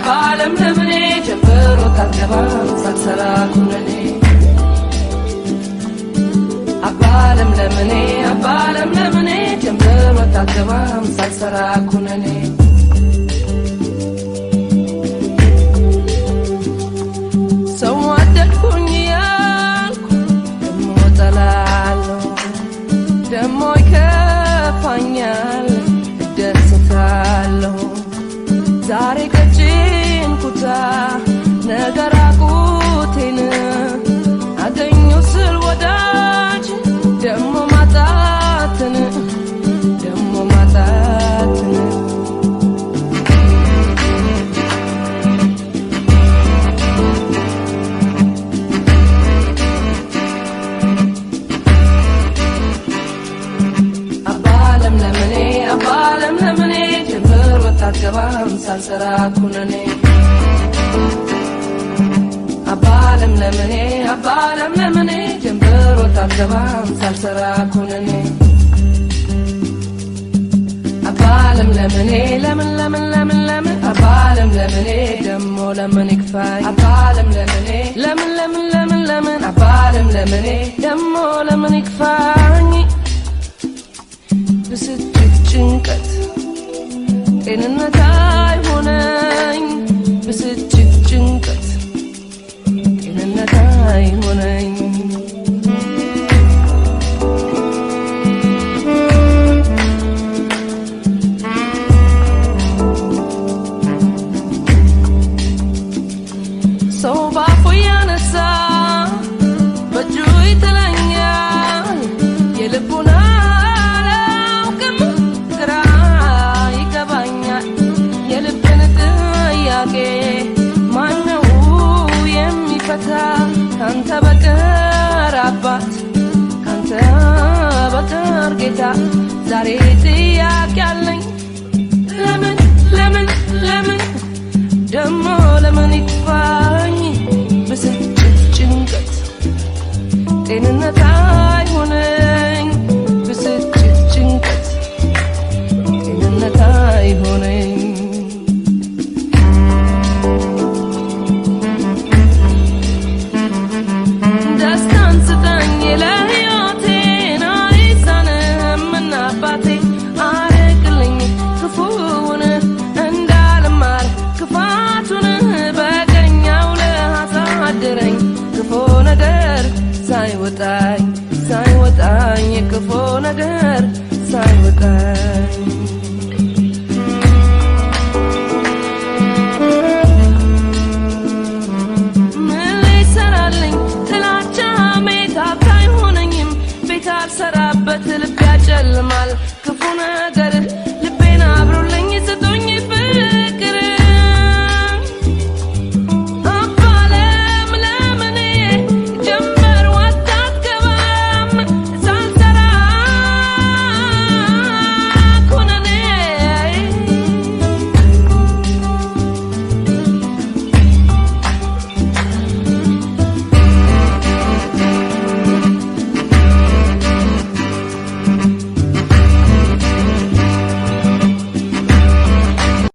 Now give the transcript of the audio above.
አባለም ለምኔ ጀምሮ ታገባም ሳልሰራ ኩነኔ አባለም ለምኔ ጀምሮ ታገባም ሳልሰራ ኩነኔ ሰው ወደድኩኝ ያልኩ ደሞ ጠላለሁ ደሞ ይከፋኛል እደሰታለሁ ዛሬ ቀጭን ኩታ ነገር አቁቴን አገኘሁ ስል ወዳጅ ደሞ ማጣትን አባለም ለምኔ ጀምሮ ታገባም ሳልሰራ ኩነኔ አባለም ለምኔ ጀምሮ ታገባም ሳልሰራ ኩነኔ አባለም ለምኔ ለምን አባለም ለምኔ ደሞ ለምን ይክፋኝ አባለም ለምኔ ለምን አባለም ለምኔ ደሞ ለምን ይክፋኝ ብስጭት ጭንቀት ጤንነት አይሆነኝ ብስጭት ጭንቀት ጤንነት አይሆነኝ ሰው ባፉ ያነሳ በእጁ ይጥለኛል የልቡን ማነው የሚፈታ ካንተ በቀር አባት ካንተ በቀር ጌታ ዛሬ